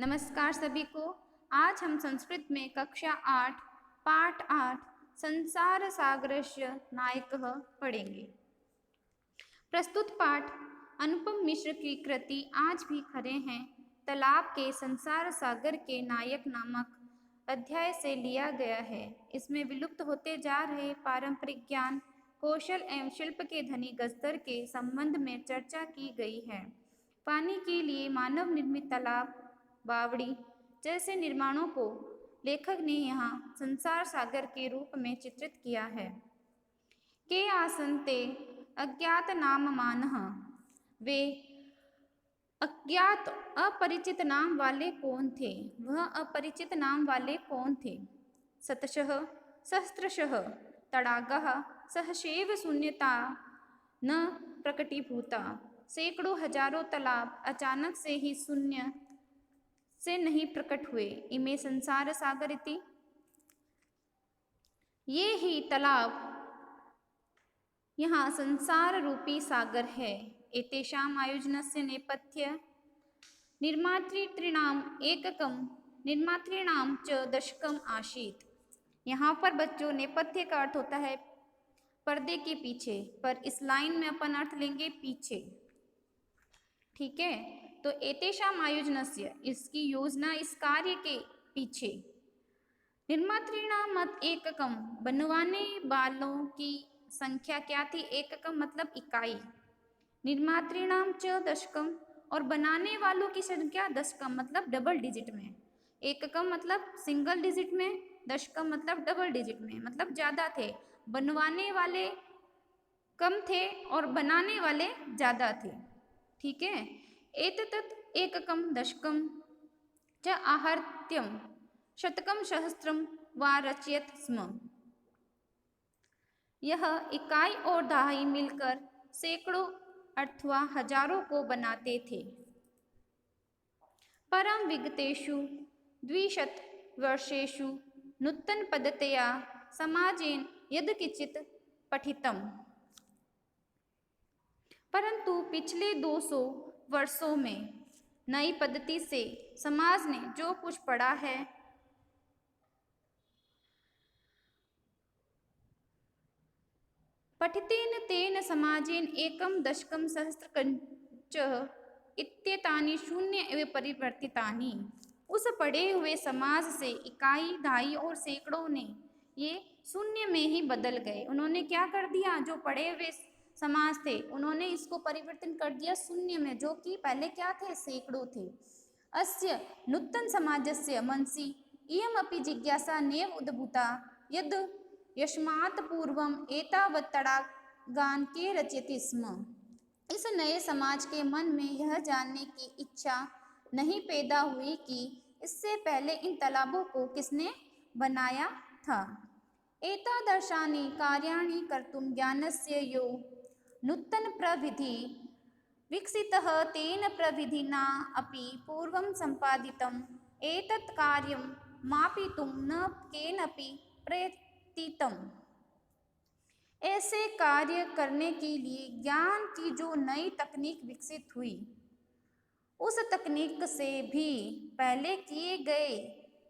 नमस्कार सभी को। आज हम संस्कृत में कक्षा 8 पाठ 8 संसार सागरस्य नायकः पढ़ेंगे। प्रस्तुत पाठ अनुपम मिश्र की कृति आज भी खरे हैं तालाब के संसार सागर के नायक नामक अध्याय से लिया गया है। इसमें विलुप्त होते जा रहे पारंपरिक ज्ञान, कौशल एवं शिल्प के धनी गस्तर के संबंध में चर्चा की गई है। पानी के लिए मानव निर्मित तालाब, बावड़ी जैसे निर्माणों को लेखक ने यहाँ संसार सागर के रूप में चित्रित किया है। के आसन्ते अज्ञात नाम मानः, वे अज्ञात अपरिचित नाम वाले कौन थे? वह अपरिचित नाम वाले कौन थे? शतशः सहस्त्रशः तडागः सहशैव शून्यता न प्रकटीभूता। सैकड़ों हजारों तालाब अचानक से ही शून्य से नहीं प्रकट हुए। इमे संसार सागर इति, ये ही तालाब यहाँ संसार रूपी सागर है। एतेषाम् आयोजनस्य नेपथ्य निर्मातृणाम् एककं निर्मातृणां च दशकम् आसीत्। यहाँ पर बच्चों नेपथ्य का अर्थ होता है पर्दे के पीछे, पर इस लाइन में अपन अर्थ लेंगे पीछे। ठीक है, तो एतेषाम् आयोजनस्य, इसकी योजना, इस कार्य के पीछे, निर्मातृणाम मत एककम, बनवाने वालों की संख्या क्या थी? एककम मतलब इकाई, निर्मातृणाम च दशकम, और बनाने वालों की संख्या दशकम मतलब डबल डिजिट में। एककम मतलब सिंगल डिजिट में, दशकम मतलब डबल डिजिट में, मतलब ज्यादा थे। बनवाने वाले कम थे और बनाने वाले ज्यादा थे। ठीक है, एतत् एककम दशकम च आहर्त्यम शतकम सहस्त्रम वा रचयत स्म। यह इकाई और दहाई मिलकर सैकड़ों अथवा हजारों को बनाते थे। परम विगतेषु द्विशत वर्षेषु नूतन पद्धतया समाजेन यद्किंचित् पठितम्, परंतु पिछले 200 वर्षों में नई पद्धति से समाज ने जो कुछ पढ़ा है, पठितेन तेन समाजेन एकम दशकम सहस्त्रकंच इत्येतानि शून्य एवं परिवर्तितानि। उस पढ़े हुए समाज से इकाई, दहाई और सैकड़ों ने ये शून्य में ही बदल गए। उन्होंने क्या कर दिया? जो पढ़े हुए समाज थे उन्होंने इसको परिवर्तन कर दिया शून्य में, जो कि पहले क्या थे? सैकड़ों थे। अस्य नूतन समाजस्य मनसि इयमपि जिज्ञासा नैव उद्भूता यद् यस्मात् पूर्वम् एतावत् तडागान् के रचयति स्म। इस नए समाज के मन में यह जानने की इच्छा नहीं पैदा हुई कि इससे पहले इन तालाबों को किसने बनाया था। एतादृशानि कार्याणि कर्तुं ज्ञानस्य यो नूतन प्रविधि विकसितः तेन प्रविधिना अपि पूर्वं सम्पादितम् एतत् कार्यं मापितुं न केनपि प्रयतितम्। ऐसे कार्य करने के लिए ज्ञान की जो नई तकनीक विकसित हुई, उस तकनीक से भी पहले किए गए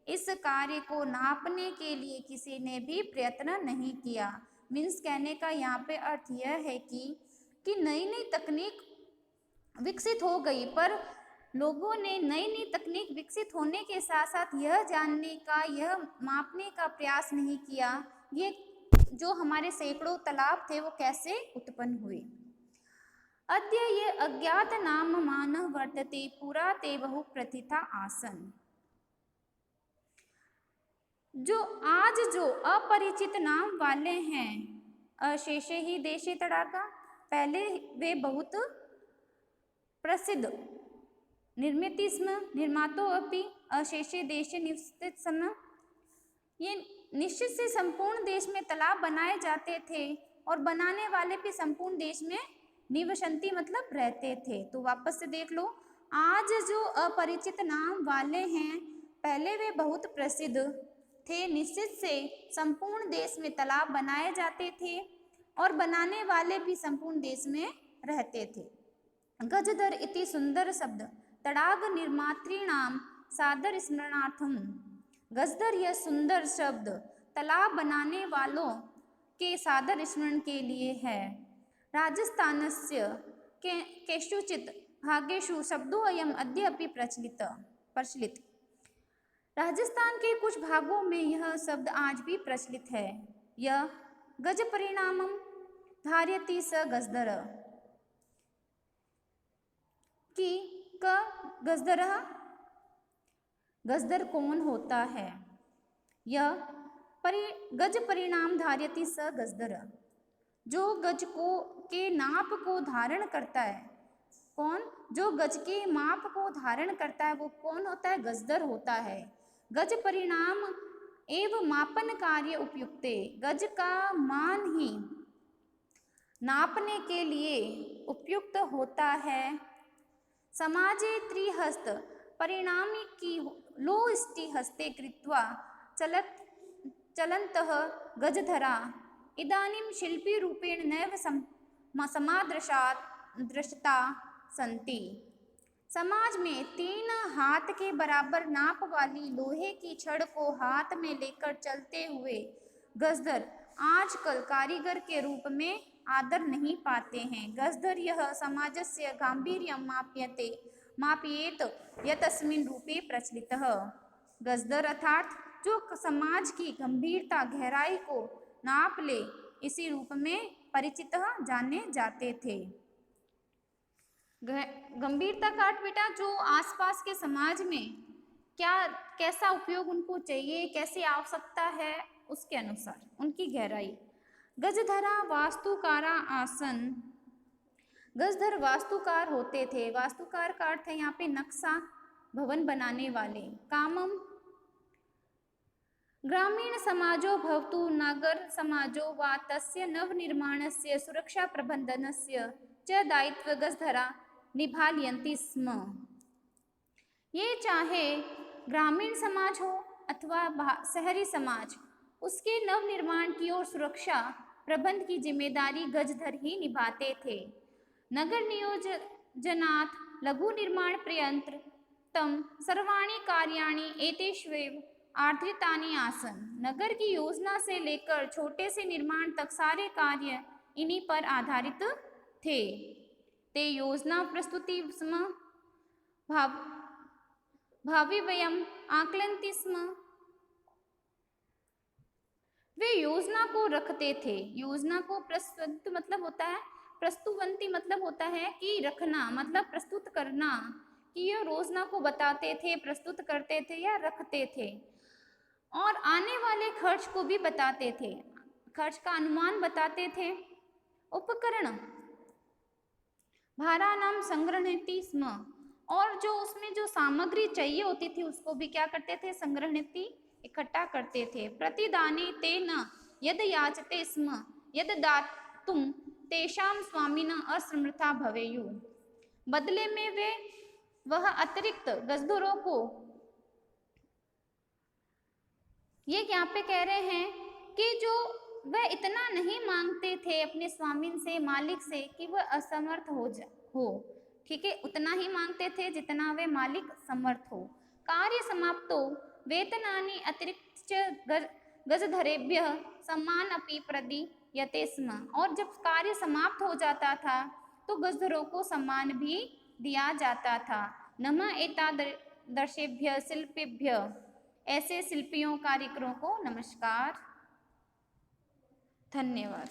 इस कार्य को नापने के लिए किसी ने भी प्रयत्न नहीं किया। मीन्स कहने का यहाँ पे अर्थ यह है कि नई नई तकनीक विकसित हो गई, पर लोगों ने नई नई तकनीक विकसित होने के साथ साथ यह जानने का, यह मापने का प्रयास नहीं किया ये जो हमारे सैकड़ों तालाब थे वो कैसे उत्पन्न हुए। अद्य ये अज्ञात नाम मानः वर्तते, पुरा ते बहु प्रथिता आसन। जो अपरिचित नाम वाले हैं, अशेषे ही देशे तडागा, पहले वे बहुत प्रसिद्ध निर्मिति स्म, निर्मातो अपि अशेषे देशे निवसते स्म। ये निश्चित से संपूर्ण देश में तालाब बनाए जाते थे और बनाने वाले भी संपूर्ण देश में निवसंती मतलब रहते थे। तो वापस से देख लो, आज जो अपरिचित नाम वाले हैं पहले वे बहुत प्रसिद्ध थे, निश्चित से संपूर्ण देश में तालाब बनाए जाते थे और बनाने वाले भी संपूर्ण देश में रहते थे। गजधर इति सुंदर शब्द तडाग निर्मातृणाम सादर स्मरणार्थम। गजदर यह सुंदर शब्द तालाब बनाने वालों के सादर स्मरण के लिए है। राजस्थानस्य केषुचित् भागेषु शब्दोऽयम् अद्यापि प्रचलित। राजस्थान के कुछ भागों में यह शब्द आज भी प्रचलित है। यह गज परिणामम धारयति स गजदर कि क गजदर, गजदर कौन होता है। यह गज परिणाम धारयति स गजदर, जो गज को के नाप को धारण करता है। कौन? जो गज के माप को धारण करता है वो कौन होता है? गजदर होता है। गज परिणाम एवं मापन कार्य उपयुक्ते, गज का मान ही नापने के लिए उपयुक्त होता है। समाजे त्रिहस्त परिणामी की लोष्टि हस्ते कृत्वा चलन्तः गजधरा इदानीं शिल्पी रूपेण नैव समादृशता सन्ति। समाज में 3 हाथ के बराबर नाप वाली लोहे की छड़ को हाथ में लेकर चलते हुए गजधर आजकल कारीगर के रूप में आदर नहीं पाते हैं। गजधर यह समाजस्य गांभीर्यं मापयेत यतस्मिन् रूपे प्रचलितः। गजधर अर्थात जो समाज की गंभीरता गहराई को नाप ले, इसी रूप में परिचित जाने जाते थे। गंभीरता का अर्थ बेटा जो आसपास के समाज में कैसा उपयोग उनको चाहिए, कैसी आवश्यकता है, उसके अनुसार उनकी गहराई। गजधरा वास्तुकारा आसन, गजधर वास्तुकार होते थे। वास्तुकार का अर्थ है यहाँ पे नक्शा भवन बनाने वाले। कामम ग्रामीण समाजो भवतु नगर समाजो वा तस्य नवनिर्माणस्य सुरक्षा प्रबंधनस्य च दायित्व गजधरा निभालयन्ति स्म। ये चाहे ग्रामीण समाज हो अथवा शहरी समाज, उसके नवनिर्माण की और सुरक्षा प्रबंध की जिम्मेदारी गजधर ही निभाते थे। नगर नियोजनात् लघु निर्माण पर्यंत तम सर्वाणि कार्याणि एतेष्वेव आधृतानि आसन। नगर की योजना से लेकर छोटे से निर्माण तक सारे कार्य इन्हीं पर आधारित थे। ते योजना प्रस्तुति स्म भाविवयम् आकलन्ति स्म। वे योजना को रखते थे। योजना को प्रस्तुत मतलब होता है, प्रस्तुवंती मतलब होता है कि रखना, मतलब प्रस्तुत करना, कि ये योजना को बताते थे, प्रस्तुत करते थे या रखते थे। और आने वाले खर्च को भी बताते थे, खर्च का अनुमान बताते थे। उपकरण भारानाम संग्रहणति स्म, और जो उसमें जो सामग्री चाहिए होती थी उसको भी क्या करते थे? संग्रहणति, इकट्ठा करते थे। प्रतिदाने तेन यद याचते स्म यद दातुं तेषां स्वामिनः असमर्था भवेयुः। बदले में वह अतिरिक्त गजदरों को, ये यहाँ पे कह रहे हैं कि जो वह इतना नहीं मांगते थे अपने स्वामी से, मालिक से, कि वह असमर्थ हो। ठीक है, उतना ही मांगते थे जितना वे मालिक समर्थ हो। कार्य समाप्तो वेतनानि अतिरिक्त गजधरेभ्यः सम्मान अपि प्रदीयते स्म, और जब कार्य समाप्त हो जाता था तो गजधरों को सम्मान भी दिया जाता था। नमः एतादृशेभ्यः शिल्पेभ्यः, ऐसे शिल्पियों कारीगरों को नमस्कार। धन्यवाद।